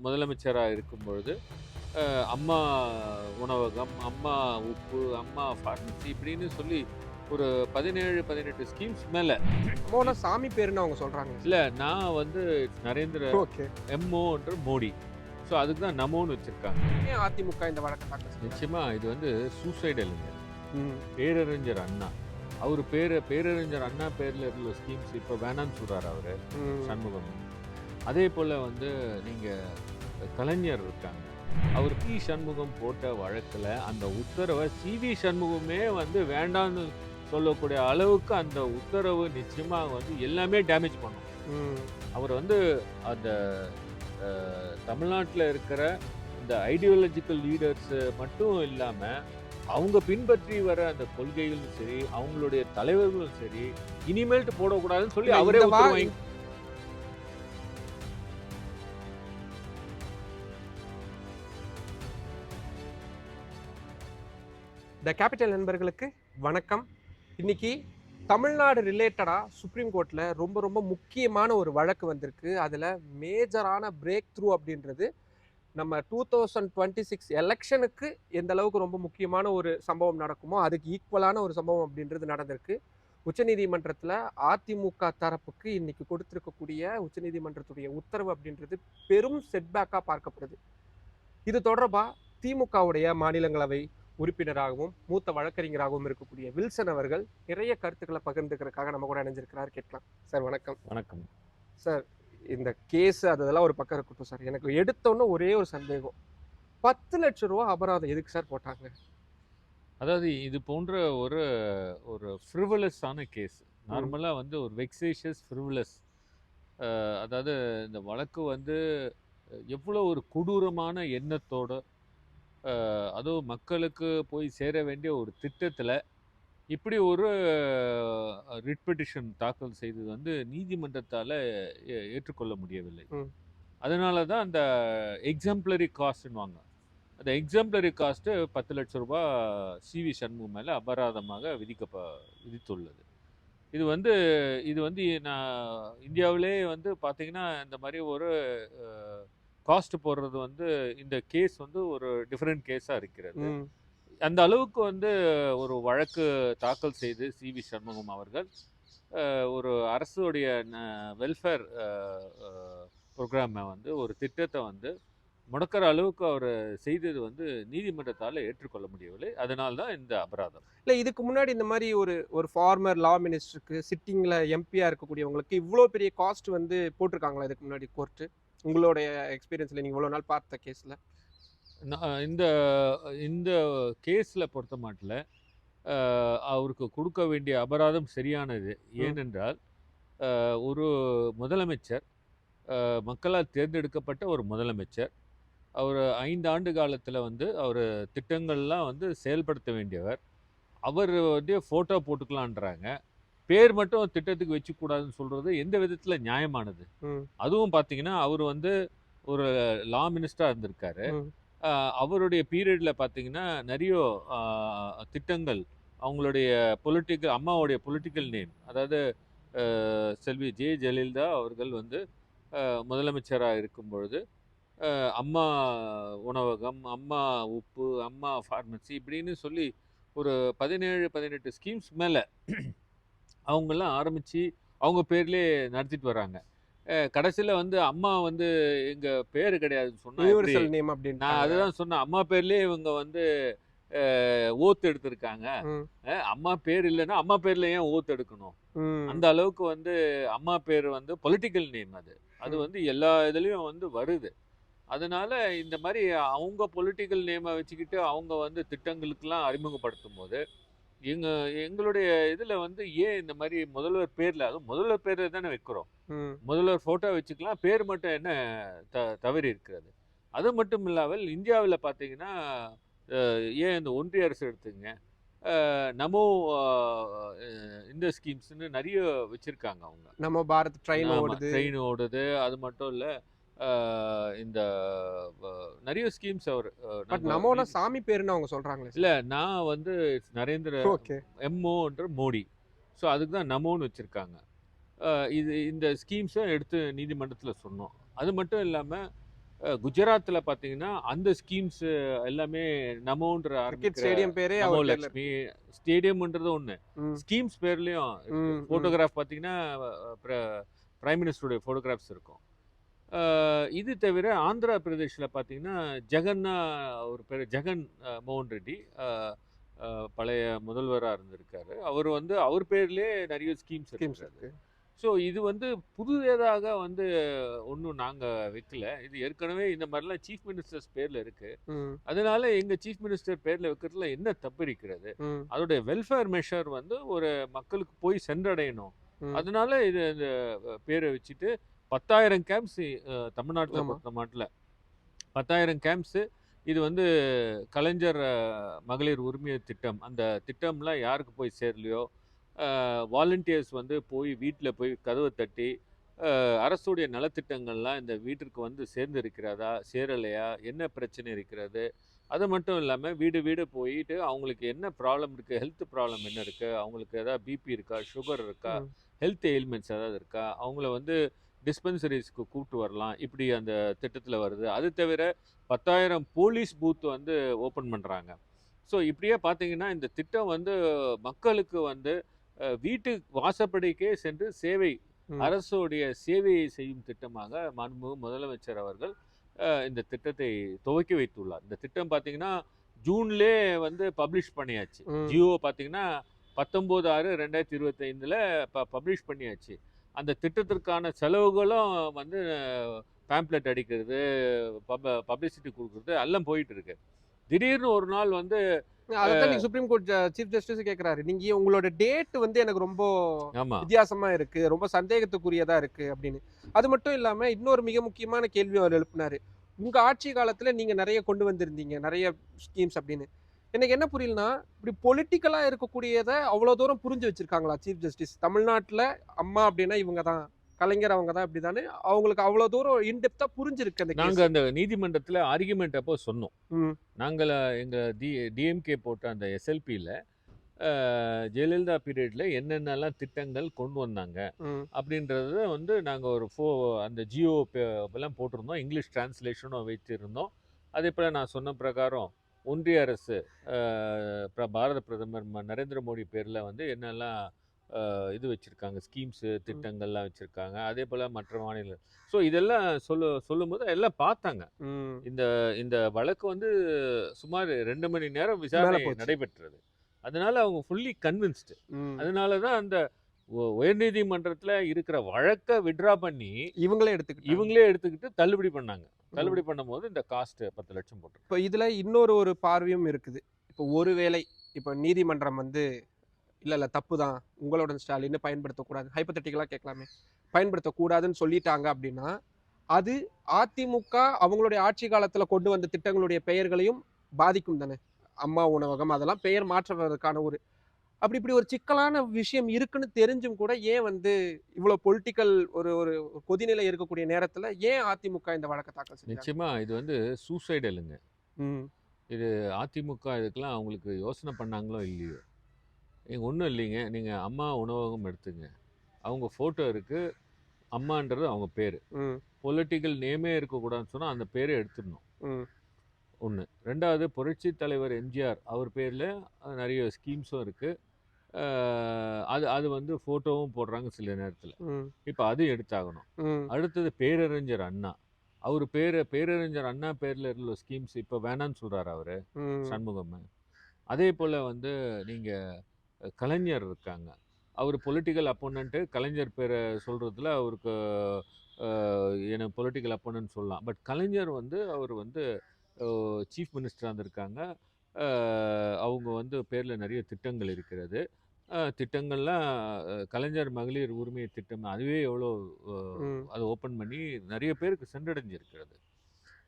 முதலமைச்சராக இருக்கும்பொழுது அம்மா உணவகம், அம்மா உப்பு, அம்மா ஃபார்மசி இப்படின்னு சொல்லி ஒரு 17, 18 ஸ்கீம்ஸ் மேல. அம்மோனா சாமி பேருன்னு அவங்க சொல்றாங்க. இல்ல நான் வந்து நரேந்திர ஓகே. எம்ஓன்ற மோடி. ஸோ அதுக்கு தான் நமோன்னு வச்சிருக்காங்க. ஏன் அதிமுக இந்த வழக்க தாக்கல் செஞ்சது? நிச்சயமா இது வந்து சூசைடல் இல்ல. ம். பேரறிஞர் அண்ணா. அவரு பேரறிஞர் அண்ணா பேர்ல இருந்த ஸ்கீம்ஸ் இப்ப வேணான்னு சொல்றாரு அவரு ம். சண்முகம். அதே போல வந்து நீங்க கலைஞர் இருக்காங்க. அவர் பி சண்முகம் போட்ட வழக்குல அந்த உத்தரவை சிவி சண்முகமே வந்து வேண்டான்னு சொல்லக்கூடிய அளவுக்கு அந்த உத்தரவு நிச்சயமா வந்து எல்லாமே டேமேஜ் பண்ணும். ம். அவர் வந்து அந்த தமிழ்நாட்டில் இருக்கிற இந்த ஐடியாலஜிக்கல் லீடர்ஸ் மட்டும் இல்லாம அவங்க பின்பற்றி வர அந்த கொள்கைகளும் சரி, அவங்களுடைய தலைவர்களும் சரி, இனிமேல்ட்டு போடக்கூடாதுன்னு சொல்லி இல்ல, அவரே இந்த வா- உத்தரவு வாங்கி. த கேபிட்டல் நண்பர்களுக்கு வணக்கம். இன்னைக்கு தமிழ்நாடு ரிலேட்டடா சுப்ரீம் கோர்ட்ல ரொம்ப ரொம்ப முக்கியமான ஒரு வழக்கு வந்திருக்கு. அதுல மேஜரான பிரேக் த்ரூ அப்படின்றது நம்ம 2026 எலெக்ஷனுக்கு எந்த அளவுக்கு ரொம்ப முக்கியமான ஒரு சம்பவம் நடக்குமோ அதுக்கு ஈக்குவலான ஒரு சம்பவம் அப்படின்றது நடந்திருக்கு. உச்சநீதிமன்றத்தில் அதிமுக தரப்புக்கு இன்னைக்கு கொடுத்திருக்கக்கூடிய உச்சநீதிமன்றத்துடைய உத்தரவு அப்படின்றது பெரும் செட்பேக்காக பார்க்கப்படுது. இது தொடர்பா திமுகவுடைய மாநிலங்களவை உறுப்பினராகவும் மூத்த வழக்கறிஞராகவும் இருக்கக்கூடிய வில்சன் அவர்கள் நிறைய கருத்துக்களை பகிர்ந்துக்கிறதுக்காக நம்ம கூட இணைஞ்சிருக்கிறார். கேட்கலாம் சார். வணக்கம் வணக்கம். சார். இந்த கேஸ் அதெல்லாம் ஒரு பக்கம் இருக்கட்டும் சார், எனக்கு எடுத்தோன்னே ஒரே ஒரு சந்தேகம், 10 லட்சம் ரூபா அபராதம் எதுக்கு சார் போட்டாங்க? அதாவது இது போன்ற ஒரு ஒரு ஃப்ரிவலஸான கேஸ். நார்மலாக வந்து ஒரு வெக்ஸேஷியஸ் ஃப்ரிவலஸ். அதாவது இந்த வழக்கு வந்து எவ்வளோ ஒரு கொடூரமான எண்ணத்தோட அதுவும் மக்களுக்கு போய் சேர வேண்டிய ஒரு திட்டத்தில் இப்படி ஒரு ரிட் பெட்டிஷன் தாக்கல் செய்தது வந்து நீதிமன்றத்தால் ஏற்றுக்கொள்ள முடியவில்லை. அதனால தான் அந்த எக்ஸாம்பிளரி காஸ்ட்னுவாங்க. அந்த எக்ஸாம்பிளரி காஸ்ட்டு 10 லட்சம் ரூபாய் சிவி சண்முகம் மேலே அபராதமாக விதித்துள்ளது. இது வந்து நான் இந்தியாவிலே வந்து பார்த்தீங்கன்னா இந்த மாதிரி ஒரு காஸ்ட் போடுறது வந்து இந்த கேஸ் வந்து ஒரு டிஃப்ரெண்ட் கேஸாக இருக்கிறது. அந்த அளவுக்கு வந்து ஒரு வழக்கு தாக்கல் செய்து சிவி சண்முகம் அவர்கள் ஒரு அரசுடைய வெல்ஃபேர் ப்ரோக்ராமை வந்து ஒரு திட்டத்தை வந்து முடக்கிற அளவுக்கு அவர் செய்தது வந்து நீதிமன்றத்தால் ஏற்றுக்கொள்ள முடியவில்லை. அதனால தான் இந்த அபராதம். இல்லை, இதுக்கு முன்னாடி இந்த மாதிரி ஒரு ஃபார்மர் லா மினிஸ்டருக்கு சிட்டிங்கில் எம்பியாக இருக்கக்கூடியவங்களுக்கு இவ்வளோ பெரிய காஸ்ட் வந்து போட்டிருக்காங்களா இதுக்கு முன்னாடி கோர்ட்டு? உங்களுடைய எக்ஸ்பீரியன்ஸில் நீங்கள் இவ்வளோ நாள் பார்த்த கேஸில் இந்த இந்த கேஸில் பொறுத்த மாட்டில் அவருக்கு கொடுக்க வேண்டிய அபராதம் சரியானது. ஏனென்றால் ஒரு முதலமைச்சர், மக்களால் தேர்ந்தெடுக்கப்பட்ட ஒரு முதலமைச்சர், அவர் 5 ஆண்டு காலத்தில் வந்து அவர் திட்டங்கள்லாம் வந்து செயல்படுத்த வேண்டியவர். அவர் வந்து ஃபோட்டோ போட்டுக்கலான்றாங்க, பேர் மட்டும் திட்டத்துக்கு வச்சுக்கூடாதுன்னு சொல்கிறது எந்த விதத்தில் நியாயமானது? அதுவும் பார்த்தீங்கன்னா அவர் வந்து ஒரு லா மினிஸ்டராக இருந்திருக்காரு. அவருடைய பீரியடில் பார்த்தீங்கன்னா நிறைய திட்டங்கள் அவங்களுடைய அம்மாவுடைய பொலிட்டிக்கல் நேம், அதாவது செல்வி ஜெ ஜெயலலிதா அவர்கள் வந்து முதலமைச்சராக இருக்கும் பொழுது அம்மா உணவகம், அம்மா உப்பு, அம்மா ஃபார்மசி இப்படின்னு சொல்லி ஒரு 17, 18 ஸ்கீம்ஸ் மேலே அவங்கெல்லாம் ஆரம்பித்து அவங்க பேர்லேயே நடத்திட்டு வராங்க. கடைசியில் வந்து அம்மா வந்து எங்கள் பேர் கிடையாதுன்னு சொன்னால், நான் அதுதான் சொன்னேன், அம்மா பேர்லேயே இவங்க வந்து ஓத்து எடுத்திருக்காங்க. அம்மா பேர் இல்லைன்னா அம்மா பேர்ல ஏன் ஓத்து எடுக்கணும்? அந்த அளவுக்கு வந்து அம்மா பேர் வந்து பொலிட்டிக்கல் நேம். அது வந்து எல்லா இதுலேயும் வந்து வருது. அதனால இந்த மாதிரி அவங்க பொலிட்டிக்கல் நேமை வச்சுக்கிட்டு அவங்க வந்து திட்டங்களுக்கெல்லாம் அறிமுகப்படுத்தும் போது எங்களுடைய இதில் வந்து ஏன் இந்த மாதிரி முதல்வர் பேரில், அதுவும் முதல்வர் பேரில் தானே வைக்கிறோம், முதல்வர் ஃபோட்டோ வச்சுக்கலாம், பேர் மட்டும் என்ன தவறி இருக்கிறது? அது மட்டும் இல்லாமல் இந்தியாவில் பார்த்தீங்கன்னா ஏன் இந்த ஒன்றிய அரசு எடுத்துங்க, நமோ இந்த ஸ்கீம்ஸ்ன்னு நிறைய வச்சுருக்காங்க. அவங்க நம்ம பாரத் ட்ரெயின் ஓடுது. அது மட்டும் இல்லை, இந்த நிறைய ஸ்கீம்ஸ் அவர் நமோனா சாமி பேருன்னு அவங்க சொல்றாங்க. இல்லை, நான் வந்து நரேந்திர எம்ஓன்ற மோடி. ஸோ அதுக்கு தான் நமோன்னு வச்சுருக்காங்க. இந்த ஸ்கீம்ஸும் எடுத்து நீதிமன்றத்தில் சொன்னோம். அது மட்டும் இல்லாமல் குஜராத்தில் பார்த்தீங்கன்னா அந்த ஸ்கீம்ஸ் எல்லாமே நமோன்ற கிரிக்கெட் ஆரம்பிக்கிற ஸ்டேடியம் பேரே நமோ அவர் பேர்ல லக்ஷ்மி ஸ்டேடியம்ன்றது ஒன்று, ம் ஸ்கீம்ஸ் பேர்லேயும் இருக்குது. ம் ம் ஃபோட்டோகிராஃப் பார்த்தீங்கன்னா பிரைம் மினிஸ்டருடைய ஃபோட்டோகிராஃப்ஸ் இருக்கும். இது தவிர ஆந்திரா பிரதேஷில் பார்த்தீங்கன்னா ஜெகன்னா ஒரு பேர் ஜெகன் மோகன் ரெட்டி, பழைய முதல்வராக இருந்திருக்காரு. அவர் வந்து அவர் பேர்லேயே நிறைய ஸ்கீம்ஸ் ஸ்கீம்ஸ் இருக்குது. இருக்கு. ஸோ இது வந்து புதியதாக வந்து ஒன்றும் நாங்கள் வைக்கல. இது ஏற்கனவே இந்த மாதிரிலாம் சீஃப் மினிஸ்டர்ஸ் பேரில் இருக்குது. ம் அதனால எங்கள் சீஃப் மினிஸ்டர் பேரில் வைக்கிறதுல என்ன தப்பு இருக்கிறது? ம் அதோடைய வெல்ஃபேர் மெஷர் வந்து ஒரு மக்களுக்கு போய் சென்றடையணும். ம் அதனால இது இந்த பேரை வச்சுட்டு 10,000 கேம்ப்ஸ் தமிழ்நாட்டில் ஆமா பொறுத்த மாட்டில் 10,000 கேம்ப்ஸு. இது வந்து கலைஞர் மகளிர் உரிமை திட்டம். அந்த திட்டம்லாம் யாருக்கு போய் சேரலையோ, வாலண்டியர்ஸ் வந்து போய் வீட்டில் போய் கதவை தட்டி அரசுடைய நலத்திட்டங்கள்லாம் இந்த வீட்டிற்கு வந்து சேர்ந்து இருக்கிறதா, சேரலையா, என்ன பிரச்சனை இருக்கிறது, அது மட்டும் இல்லாமல் வீடு வீடு போயிட்டு அவங்களுக்கு என்ன ப்ராப்ளம் இருக்குது, ஹெல்த் ப்ராப்ளம் என்ன இருக்குது, அவங்களுக்கு ஏதாவது பிபி இருக்கா, சுகர் இருக்கா, ம் ஹெல்த் எயில்மெண்ட்ஸ் ஏதாவது இருக்கா, அவங்கள வந்து டிஸ்பென்சரிஸ்க்கு கூப்பிட்டு வரலாம், இப்படி அந்த திட்டத்தில் வருது. அது தவிர 10,000 போலீஸ் பூத் வந்து ஓப்பன் பண்ணுறாங்க. ஸோ இப்படியே பார்த்தீங்கன்னா இந்த திட்டம் வந்து மக்களுக்கு வந்து வீட்டு வாசப்படிக்கே சென்று சேவை, ம் அரசுடைய சேவையை செய்யும் திட்டமாக மாண்புமிகு முதலமைச்சர் அவர்கள் இந்த திட்டத்தை துவக்கி வைத்துள்ளார். இந்த திட்டம் பார்த்தீங்கன்னா ஜூன்லே வந்து பப்ளிஷ் பண்ணியாச்சு. ம் ஜியோ பார்த்தீங்கன்னா 19/6/2025 பப்ளிஷ் பண்ணியாச்சு. அந்த திட்டத்திற்கான செலவுகளும் வந்து பேம்ப்ளெட் அடிக்கிறது, பப்ளிசிட்டி கொடுக்குறது எல்லாம் போயிட்டு இருக்கு. திடீர்னு ஒரு நாள் வந்து அதைத்தான் நீங்க சுப்ரீம் கோர்ட் சீஃப் ஜஸ்டிஸ் கேக்குறாரு. நீங்க உங்களோட டேட் வந்து எனக்கு ரொம்ப ஆமா வித்தியாசமா இருக்கு, ரொம்ப சந்தேகத்துக்குரியதா இருக்கு அப்படின்னு. அது மட்டும் இல்லாம இன்னொரு மிக முக்கியமான கேள்வி அவர் எழுப்பினாரு. உங்க ஆட்சி காலத்துல நீங்க நிறைய கொண்டு வந்திருந்தீங்க, நிறைய ஸ்கீம்ஸ் அப்படின்னு. எனக்கு என்ன புரியலனா, இப்படி பொலிட்டிக்கலா இருக்கக்கூடியதை அவ்வளவு தூரம் புரிஞ்சு வச்சிருக்காங்களா சீஃப் ஜஸ்டிஸ்? தமிழ்நாட்டுல அம்மா அப்படின்னா இவங்க தான், கலைஞர் அவங்க தான், அப்படிதானே அவங்களுக்கு அவ்வளவு தூரம் இன்டெப்தா புரிஞ்சிருக்கு அந்த நாங்க கேஸ். அந்த நீதிமன்றத்தில் ஆர்கியூமெண்ட் அப்போ சொன்னோம். ம் நாங்கள் எங்கள் டிஎம்கே போட்ட அந்த எஸ்எல்பியில் ஜெயலலிதா பீரியடில் என்னென்னலாம் திட்டங்கள் கொண்டு வந்தாங்க ம் அப்படின்றத வந்து நாங்கள் ஒரு அந்த ஜியோ எல்லாம் போட்டிருந்தோம். இங்கிலீஷ் டிரான்ஸ்லேஷனும் வைத்திருந்தோம். அதே போல் நான் சொன்ன பிரகாரம் ஒன்றிய அரசு பாரத பிரதமர் நரேந்திர மோடி பேரில் வந்து என்னெல்லாம் இது வச்சுருக்காங்க, ஸ்கீம்ஸு ம் திட்டங்கள்லாம் வச்சுருக்காங்க. அதே போல் மற்ற மாநில ஸோ இதெல்லாம் சொல்லும்போது எல்லாம் பார்த்தாங்க. ம் இந்த இந்த வழக்கு வந்து சுமார் 2 மணி நேரம் மேல விசாரணை போச்சு. நடைபெற்றது. அதனால அவங்க ஃபுல்லி கன்வின்ஸ்டு. ம் அதனால தான் அந்த உயர்நீதிமன்றத்தில் இருக்கிற வழக்கை விட்ரா பண்ணி இவங்களே எடுத்துக்கிட்டாங்க. இவங்களே எடுத்துக்கிட்டு தள்ளுபடி பண்ணாங்க. தள்ளுபடி பண்ணும்போது இந்த காஸ்ட் 10 லட்சம் போட்டு. இப்போ இதுல இன்னொரு ஒரு பார்வையும் இருக்குது. இப்போ ஒருவேளை இப்போ நீதிமன்றம் வந்து இல்ல தப்பு தான், உங்களோட ஸ்டாலின் பயன்படுத்தக்கூடாது, ஹைப்போதெட்டிக்கலா கேட்கலாமே, பயன்படுத்தக்கூடாதுன்னு சொல்லிட்டாங்க அப்படின்னா, அது அதிமுக அவங்களுடைய ஆட்சி காலத்துல கொண்டு வந்த திட்டங்களுடைய பெயர்களையும் பாதிக்கும் தானே? அம்மா உணவகம் அதெல்லாம் பெயர் மாற்றுவதற்கான ஒரு அப்படி இப்படி ஒரு சிக்கலான விஷயம் இருக்குன்னு தெரிஞ்சும் கூட ஏன் வந்து இவ்வளவு பொலிட்டிக்கல் ஒரு ஒரு கொதிநிலை இருக்கக்கூடிய நேரத்துல ஏன் அதிமுக இந்த வழக்கை தாக்கல் செஞ்சாங்க? நிச்சயமா இது வந்து சூசைடலுங்க. ம் இது அதிமுக இதுக்கெல்லாம் அவங்களுக்கு யோசனை பண்ணாங்களோ இல்லையோ, ஒன்றும் இல்லைங்க. நீங்கள் அம்மா உணவகம் எடுத்துங்க, அவங்க ஃபோட்டோ இருக்குது, அம்மான்றது அவங்க பேர். ம் பொலிட்டிக்கல் நேமே இருக்கக்கூடாதுன்னு சொன்னால் அந்த பேரை எடுத்துடணும். ம் ஒன்று. ரெண்டாவது, புரட்சி தலைவர் எம்ஜிஆர் அவர் பேரில் நிறைய ஸ்கீம்ஸும் இருக்குது. அது அது வந்து ஃபோட்டோவும் போடுறாங்க சில நேரத்தில். ம் இப்போ அது எடுத்தாகணும். ம் அடுத்தது பேரறிஞர் அண்ணா. அவர் பேரறிஞர் அண்ணா பேரில் உள்ள ஸ்கீம்ஸ் இப்போ வேணான்னு சொல்கிறார் அவர் ம் சண்முகம். அதே போல் வந்து நீங்கள் கலைஞர் இருக்காங்க, அவர் பொலிட்டிக்கல் அப்போனண்ட்டு. கலைஞர் பேரை சொல்கிறதுல அவருக்கு எனக்கு பொலிட்டிக்கல் அப்போனன்ட் சொல்லலாம். பட் கலைஞர் வந்து அவர் வந்து சீஃப் மினிஸ்டராக இருந்திருக்காங்க. அவங்க வந்து பேரில் நிறைய திட்டங்கள் இருக்கிறது. திட்டங்கள்லாம் கலைஞர் மகளிர் உரிமை திட்டம் அதுவே எவ்வளோ ம் அதை ஓப்பன் பண்ணி நிறைய பேருக்கு சென்றடைஞ்சிருக்கிறது.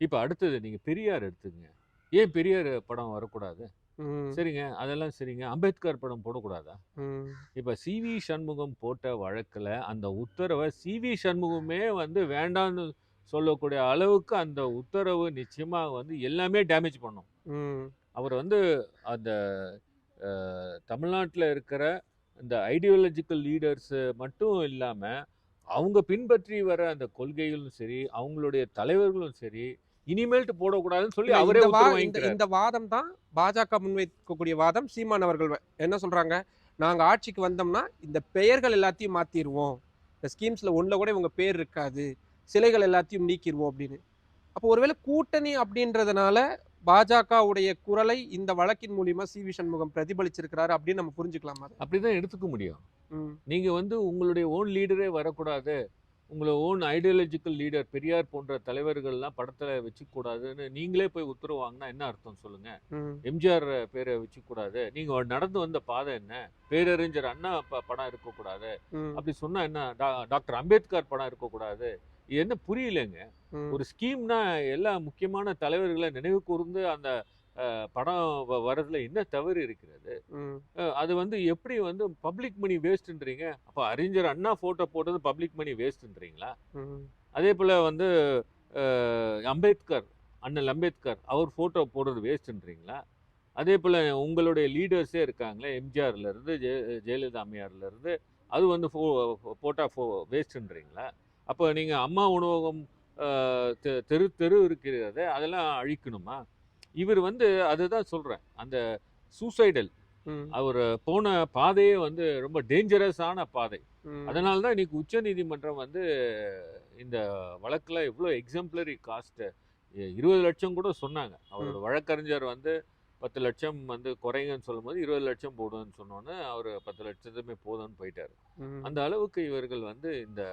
இப்போ அடுத்தது நீங்கள் பெரியார் எடுத்துங்க. ஏன் பெரியார் படம் வரக்கூடாது? ம் சரிங்க, அதெல்லாம் சரிங்க. அம்பேத்கர் படம் போடக்கூடாதா? ம் இப்போ சிவி சண்முகம் போட்ட வழக்கில் அந்த உத்தரவை சிவி சண்முகமே வந்து வேண்டான்னு சொல்லக்கூடிய அளவுக்கு அந்த உத்தரவு நிச்சயமாக வந்து எல்லாமே டேமேஜ் பண்ணும். ம் அவர் வந்து அந்த தமிழ்நாட்டில் இருக்கிற இந்த ஐடியாலஜிக்கல் லீடர்ஸு மட்டும் இல்லாமல் அவங்க பின்பற்றி வர அந்த கொள்கைகளும் சரி, அவங்களுடைய தலைவர்களும் சரி, இனிமேல்ட்டு போடக்கூடாதுன்னு சொல்லி இல்ல அவரே இந்த உத்தரவு இந்த வாங்கிக்கிறார். இந்த வாதம் தான் பாஜக முன்வைக்கக்கூடிய வாதம். சீமான் அவர்கள் என்ன சொல்றாங்க, நாங்க ஆட்சிக்கு வந்தோம்னா இந்த பெயர்கள் எல்லாத்தையும் மாத்திருவோம், இந்த ஸ்கீம்ஸ்ல ஒண்ணுல கூட இவங்க பேர் இருக்காது, சிலைகள் எல்லாத்தையும் நீக்கிடுவோம் அப்படின்னு. அப்போ ஒருவேளை கூட்டணி அப்படின்றதுனால பாஜகவுடைய குரலை இந்த வழக்கின் மூலியமா சி.வி. சண்முகம் பிரதிபலிச்சிருக்கிறாரு அப்படின்னு நம்ம புரிஞ்சுக்கலாமா அதை? அப்படிதான் எடுத்துக்க முடியும். ம், நீங்க வந்து உங்களுடைய ஓன் லீடரே வரக்கூடாது, உங்களை ஓன் ஐடியாலஜிக்கல் லீடர் பெரியார் போன்ற தலைவர்கள்லாம் படத்துல வச்சுக்கூடாதுன்னு நீங்களே போய் உத்தரவு வாங்கினா என்ன அர்த்தம் சொல்லுங்க? ம், எம்ஜிஆர் பேரை வச்சுக்கூடாது, நீங்க நடந்து வந்த பாதை என்ன, பேரறிஞர் அண்ணா படம் இருக்கக்கூடாது, ம், அப்படி சொன்னா என்ன, டாக்டர் அம்பேத்கர் படம் இருக்கக்கூடாது, இது என்ன புரியலங்க? ம், ஒரு ஸ்கீம்னா எல்லா முக்கியமான தலைவர்களை நினைவு கூர்ந்து அந்த படம் வர்றதுல என்ன தவறு இருக்கிறது? ம், அது வந்து எப்படி வந்து பப்ளிக் மணி வேஸ்ட்ன்றீங்க? அப்ப அறிஞர் அண்ணா போட்டோ போட்டது பப்ளிக் மணி வேஸ்ட்ன்றீங்களா? ம், அதே போல வந்து அம்பேத்கர், அண்ணல் அம்பேத்கர் அவர் போட்டோ போடுறது வேஸ்ட்ன்றீங்களா? அதே போல உங்களுடைய லீடர்ஸே இருக்காங்களே, எம்ஜிஆர்ல இருந்து ஜெயலலிதா அம்மையார்ல இருந்து, அது வந்து போட்டா வேஸ்ட்ன்றீங்களா? அப்போ நீங்க அம்மா உணவகம் தெரு தெரு இருக்கிறது அதெல்லாம் அழிக்கணுமா? இவர் வந்து அதுதான் சொல்றேன். அந்த சூசைடல் ம், அவர் போன பாதையே வந்து ரொம்ப டேஞ்சரஸான பாதை. ம், அதனால தான் இன்னைக்கு உச்சநீதிமன்றம் வந்து இந்த வழக்குல இவ்வளோ எக்ஸாம்பிளரி காஸ்ட் 20 லட்சம் கூட சொன்னாங்க. அவரோட ம், வழக்கறிஞர் வந்து 10 லட்சம் வந்து குறைங்கன்னு சொல்லும்போது 20 லட்சம் போடுன்னு சொன்னோன்னே அவர் 10 லட்சத்துமே போதும்னு போயிட்டாரு. ம். அந்த அளவுக்கு இவர்கள் வந்து இந்த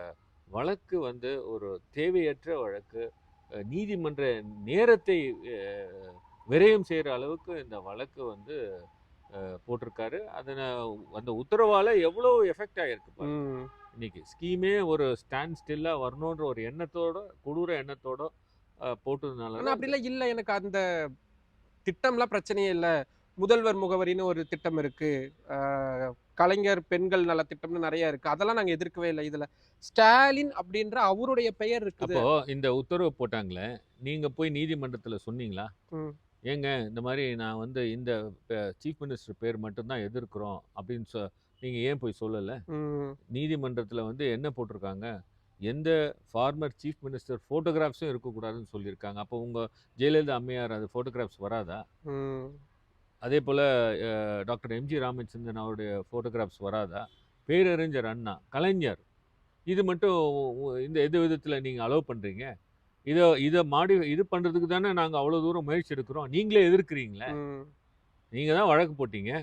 வழக்கு வந்து ஒரு தேவையற்ற வழக்கு. நீதிமன்ற நேரத்தை விரயம் செய்கிற அளவுக்கு இந்த வழக்கு வந்து போட்டிருக்காரு. அந்த உத்தரவால் எவ்வளோ எஃபெக்ட் ஆகிருக்கு பாருங்க. ம். இன்னைக்கு ஸ்கீமே ஒரு ஸ்டாண்ட் ஸ்டில்லாக வரணுன்ற ஒரு எண்ணத்தோட, கொடூர எண்ணத்தோட போட்டதுனால ஆனா தான் அப்படிலாம் இல்ல. எனக்கு அந்த திட்டம்லாம் பிரச்சனையே இல்ல. முதல்வர் முகவரின்னு ஒரு திட்டம் இருக்கு. ஆ கலைஞர் பெண்கள் நல திட்டம்னு நெறைய இருக்கு. அதெல்லாம் நாங்க எதிர்க்கவே இல்ல. இதுல ஸ்டாலின் அப்படின்ற அவருடைய பெயர் இருக்குது. அப்போ இந்த உத்தரவு போட்டாங்களே, நீங்க போய் நீதிமன்றத்துல சொன்னீங்களா? ம், ஏங்க இந்த மாரி நான் வந்து இந்த சீஃப் மினிஸ்டர் பேர் மட்டும் தான் எதிர்க்கிறோம் அப்படின்னு நீங்க ஏன் போய் சொல்லல? ம், நீதிமன்றத்துல வந்து என்ன போட்டிருக்காங்க? எந்த ஃபார்மர் சீஃப் மினிஸ்டர் ஃபோட்டோகிராஃப்ஸும் இருக்கக்கூடாதுன்னு சொல்லியிருக்காங்க. அப்போ உங்க ஜெயலலிதா அம்மையார் அது ஃபோட்டோகிராஃப்ஸ் வராதா? ம், அதேபோல டாக்டர் எம்ஜி ராமச்சந்திரன் அவருடைய ஃபோட்டோகிராஃப்ஸ் வராதா? பேரறிஞர் அண்ணா, கலைஞர் இது மட்டும் இந்த எந்த விதத்துல நீங்க அலோவ் பண்றீங்க? இத இது பண்றதுக்கு தானே நாங்க அவ்வளோ தூரம் முயற்சி எடுக்கிறோம். நீங்களே எதிர்க்கிறீங்களே! ம், நீங்க தான் வழக்கு போட்டீங்க.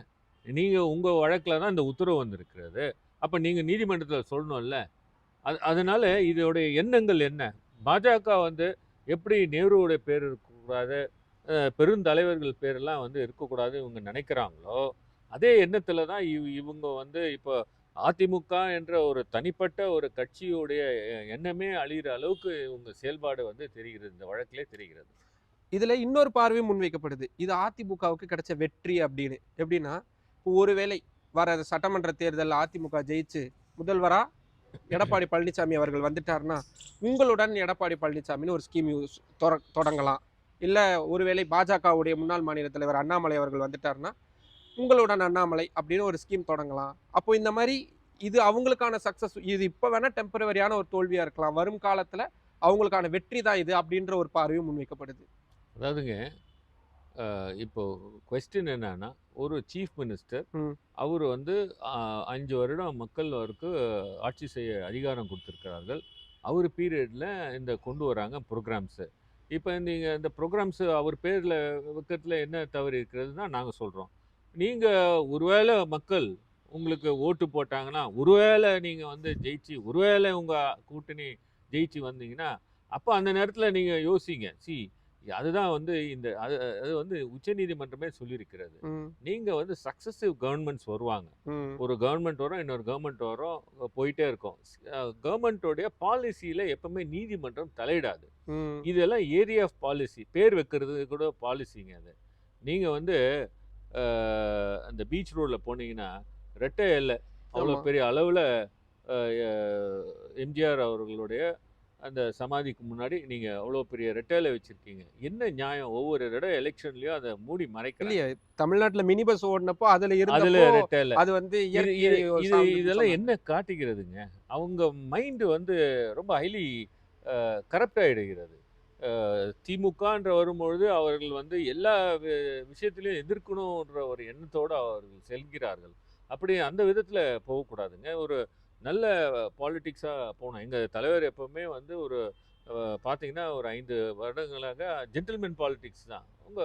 நீங்க உங்க வழக்குல தான் இந்த உத்தரவு வந்திருக்கிறது. அப்ப நீங்க நீதிமன்றத்துல சொல்லணும்ல. அதனால இதோடைய எண்ணங்கள் என்ன? பாஜக வந்து எப்படி நேருவுடைய பேர் இருக்கக்கூடாது, பெருந்தலைவர்கள் பேரெல்லாம் வந்து இருக்கக்கூடாது இவங்க நினைக்கிறாங்களோ, அதே எண்ணத்துல தான் இவங்க வந்து இப்போ அதிமுக என்ற ஒரு தனிப்பட்ட ஒரு கட்சியுடைய எண்ணமே அழியிற அளவுக்கு இவங்க செயல்பாடு வந்து தெரிகிறது. இந்த வழக்கிலே தெரிகிறது. இதுல இன்னொரு பார்வையும் முன்வைக்கப்படுது. இது அதிமுகவுக்கு கிடைச்ச வெற்றி அப்படின்னு. எப்படின்னா, இப்போ ஒருவேளை வர சட்டமன்ற தேர்தல்ல அதிமுக ஜெயிச்சு முதல்வரா எடப்பாடி பழனிசாமி அவர்கள் வந்துட்டாருன்னா, உங்களுடன் எடப்பாடி பழனிசாமின்னு ஒரு ஸ்கீம் தொடங்கலாம். இல்ல ஒருவேளை பாஜகவுடைய முன்னாள் மாநில தலைவர் அண்ணாமலை அவர்கள் வந்துட்டாருன்னா, உங்களுடன் அண்ணாமலை அப்படின்னு ஒரு ஸ்கீம் தொடங்கலாம். அப்போ இந்த மாரி இது அவங்களுக்கான சக்சஸ். இது இப்ப வேணா டெம்பரவரியான ஒரு தோல்வியா இருக்கலாம். வரும் காலத்துல அவங்களுக்கான வெற்றி தான் இது அப்படின்ற ஒரு பார்வையும் முன்வைக்கப்படுது. அதாவதுங்க இப்போ கொஸ்டின் என்னன்னா, ஒரு சீஃப் மினிஸ்டர் ம், அவர் வந்து 5 வருடம் மக்களுக்கு ஆட்சி செய்ய அதிகாரம் கொடுத்துருக்கிறார்கள். அவர் பீரியடில் இந்த கொண்டு வராங்க ப்ரோக்ராம்ஸு. இப்போ நீங்கள் இந்த ப்ரோக்ராம்ஸு அவர் பேரில் வைக்கிறதுல என்ன தவறு இருக்கிறதுனா நாங்கள் சொல்கிறோம். நீங்கள் ஒருவேளை மக்கள் உங்களுக்கு ஓட்டு போட்டாங்கன்னா, ஒருவேளை நீங்கள் வந்து ஜெயிச்சு, ஒருவேளை உங்கள் கூட்டணி ஜெயிச்சு வந்தீங்கன்னா, அப்போ அந்த நேரத்தில் நீங்கள் யோசிங்க. அதுதான் வந்து அது வந்து உச்சநீதிமன்றமே சொல்லியிருக்கிறது. ம், நீங்க வந்து சக்சஸிவ் கவர்மெண்ட்ஸ் வருவாங்க. ம், ஒரு கவர்மெண்ட் வரும், இன்னொரு கவர்மெண்ட் வரும், போயிட்டே இருக்கும். கவர்மெண்ட்டோடைய பாலிசியில எப்பவுமே நீதிமன்றம் தலையிடாது. ம். இதெல்லாம் ஏரியா ஆஃப் பாலிசி. பேர் வைக்கிறது கூட பாலிசிங்க அது. நீங்க வந்து அந்த பீச் ரோட்ல போனீங்கன்னா, ரெட்டை எல்லை அவ்வளோ ஆமா. பெரிய அளவுல எம்ஜிஆர் அவர்களுடைய அந்த சமாதிக்கு முன்னாடி நீங்க அவ்வளோ பெரிய ரெட்டையில வச்சிருக்கீங்க. என்ன நியாயம்? ஒவ்வொரு தடவை எலெக்ஷன்லயும் அதை மூடி மறைக்கிறாங்க. இல்லையே தமிழ்நாட்டுல மினி பஸ் ஓடுனப்போ அதுல அதுல இருந்தப்போ ரெட்டையில அது வந்து இது இயற்கையை இது இது சார்ந்ததுன்னு இதெல்லாம் சொன்னாங்க. என்ன காட்டுகிறதுங்க? அவங்க மைண்ட் வந்து ரொம்ப ஹைலி கரப்ட் ஆயிடுகிறது. திமுகன்ற வரும்பொழுது அவர்கள் வந்து எல்லா விஷயத்திலையும் எதிர்க்கணுன்ற ஒரு எண்ணத்தோடு அவர்கள் செல்கிறார்கள். அப்படி அந்த விதத்தில் போகக்கூடாதுங்க. ஒரு நல்ல பாலிட்டிக்ஸாக போகணும். எங்கள் தலைவர் எப்போவுமே வந்து ஒரு பார்த்தீங்கன்னா ஒரு 5 வருடங்களாக ஜென்டில்மேன் பாலிட்டிக்ஸ் தான். அவங்க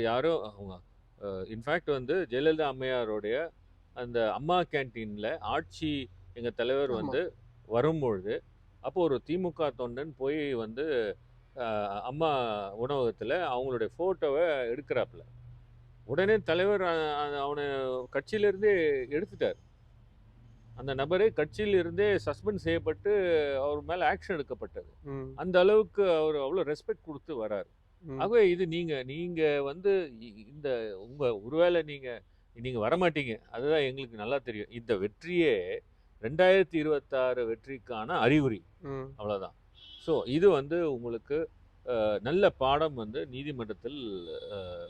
யாரோ அவங்க இன்ஃபேக்ட் வந்து ஜெயலலிதா அம்மையாருடைய அந்த அம்மா கேன்டீனில் ஆட்சி எங்கள் தலைவர் ஆமா. வந்து வரும்பொழுது அப்போ ஒரு திமுக தொண்டன் போய் வந்து அம்மா உணவகத்தில் அவங்களுடைய ஃபோட்டோவை எடுக்கிறாப்புல. உடனே தலைவர் அவனை கட்சியிலிருந்தே எடுத்துட்டார். அந்த நபரை கட்சியிலிருந்தே சஸ்பெண்ட் செய்யப்பட்டு அவர் மேலே ஆக்ஷன் எடுக்கப்பட்டது. அந்த அளவுக்கு அவர் அவ்வளோ ரெஸ்பெக்ட் கொடுத்து வராரு. ஆகவே இது நீங்கள் வந்து இந்த ஒருவேளை நீங்கள் வரமாட்டீங்க, அதுதான் எங்களுக்கு நல்லா தெரியும். இந்த வெற்றியே 2026 வெற்றிக்கான அறிகுறி, அவ்வளோதான். ஸோ இது வந்து உங்களுக்கு நல்ல பாடம் வந்து நீதிமன்றத்தில்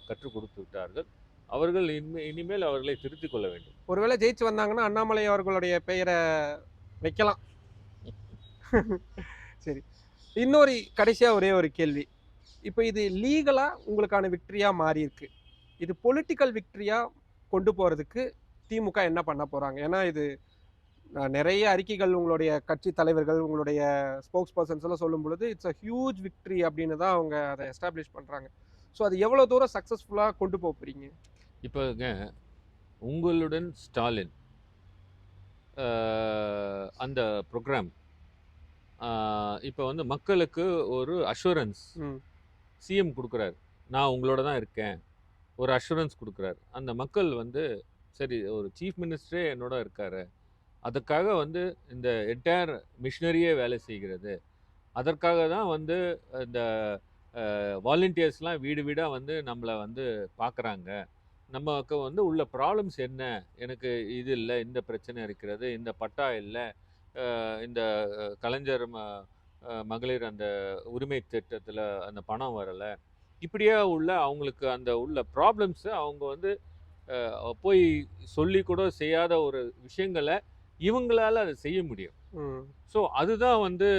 கற்றுக் கொடுத்து விட்டார்கள். அவர்கள் இனிமேல் அவர்களை திருத்திக் கொள்ள வேண்டும். ஒருவேளை ஜெயிச்சு வந்தாங்கன்னா அண்ணாமலை அவர்களுடைய பெயரை வைக்கலாம். சரி, இன்னொரு கடைசியாக ஒரே ஒரு கேள்வி. இப்போ இது லீகலாக உங்களுக்கான விக்ட்ரியாக மாறி இருக்கு. இது பொலிட்டிக்கல் விக்ட்ரியாக கொண்டு போகிறதுக்கு திமுக என்ன பண்ண போகிறாங்க? ஏன்னா இது நிறைய அறிக்கைகள் உங்களுடைய கட்சி தலைவர்கள், உங்களுடைய ஸ்போக்ஸ் பர்சன்ஸ் எல்லாம் சொல்லும் பொழுது இட்ஸ் அ ஹியூஜ் விக்ட்ரி அப்படின்னு தான் அவங்க அதை எஸ்டாப்ளிஷ் பண்ணுறாங்க. ஸோ அது எவ்வளோ தூரம் சக்ஸஸ்ஃபுல்லாக கொண்டு போகிறீங்க? இப்போங்க உங்களுடன் ஸ்டாலின் அந்த ப்ரோக்ராம் இப்போ வந்து மக்களுக்கு ஒரு அஷூரன்ஸ் சிஎம் கொடுக்குறாரு. நான் உங்களோட தான் இருக்கேன், ஒரு அஷூரன்ஸ் கொடுக்குறாரு. அந்த மக்கள் வந்து சரி, ஒரு சீஃப் மினிஸ்டரே என்னோட இருக்காரு, அதற்காக வந்து இந்த என்டையர் மிஷினரியே வேலை செய்கிறது. அதற்காக தான் வந்து இந்த வாலண்டியர்ஸ்லாம் வீடு வீடாக வந்து நம்மளை வந்து பார்க்குறாங்க. நமக்கு வந்து உள்ள ப்ராப்ளம்ஸ் என்ன, எனக்கு இது இல்லை, இந்த பிரச்சனை இருக்கிறது, இந்த பட்டா இல்லை, இந்த கலைஞர் மகளிர் அந்த உரிமை திட்டத்தில் அந்த பணம் வரலை, இப்படியே உள்ள அவங்களுக்கு அந்த உள்ள ப்ராப்ளம்ஸை அவங்க வந்து போய் சொல்லி கூட செய்யாத ஒரு விஷயங்களை இவங்களால அதை செய்ய முடியும். ஸோ அதுதான் வந்து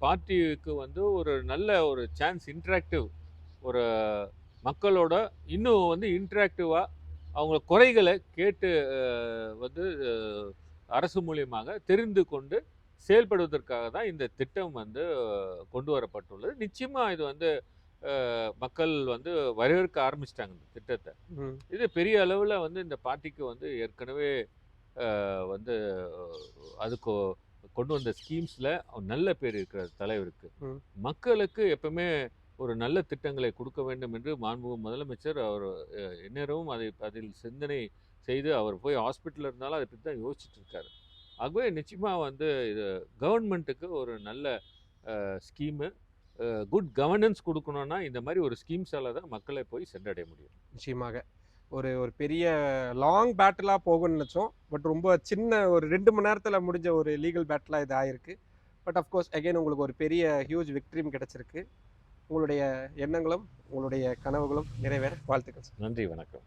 பார்ட்டிக்கு வந்து ஒரு நல்ல ஒரு சான்ஸ், இன்ட்ராக்டிவ், ஒரு மக்களோட இன்னும் வந்து இன்ட்ராக்டிவாக அவங்க குறைகளை கேட்டு வந்து அரசு மூலியமாக தெரிந்து கொண்டு செயல்படுவதற்காக தான் இந்த திட்டம் வந்து கொண்டு வரப்பட்டுள்ளது. நிச்சயமாக இது வந்து மக்கள் வந்து வரவேற்க ஆரம்பிச்சிட்டாங்க இந்த திட்டத்தை. இது பெரிய அளவில் வந்து இந்த பார்ட்டிக்கு வந்து ஏற்கனவே வந்து அதுக்கு கொண்டு வந்த ஸ்கீம்ஸில் நல்ல பேர் இருக்கிற தலைவருக்கு. மக்களுக்கு எப்பவுமே ஒரு நல்ல திட்டங்களை கொடுக்க வேண்டும் என்று மாண்புமிகு முதலமைச்சர் அவர் எந்நேரமும் அதில் சிந்தனை செய்து அவர் போய் ஹாஸ்பிட்டலில் இருந்தாலும் அதை பற்றி தான் யோசிச்சுட்டு இருக்காரு. ஆகவே நிச்சயமாக வந்து இது கவர்மெண்ட்டுக்கு ஒரு நல்ல ஸ்கீமு, குட் கவர்னன்ஸ் கொடுக்கணும்னா இந்த மாதிரி ஒரு ஸ்கீம்ஸால் தான் மக்களை போய் சென்றடைய முடியும். நிச்சயமாக ஒரு ஒரு பெரிய லாங் பேட்டிலாக போகும்னு நினச்சோம். பட் ரொம்ப சின்ன ஒரு 2 மணி நேரத்தில் முடிஞ்ச ஒரு லீகல் பேட்டிலாக இது ஆயிருக்கு. பட் அஃப்கோர்ஸ் அகெயின் உங்களுக்கு ஒரு பெரிய ஹியூஜ் விக்ட்ரியும் கிடச்சிருக்கு. உங்களுடைய எண்ணங்களும் உங்களுடைய கனவுகளும் நிறைவேற வாழ்த்துக்கள். நன்றி, வணக்கம்.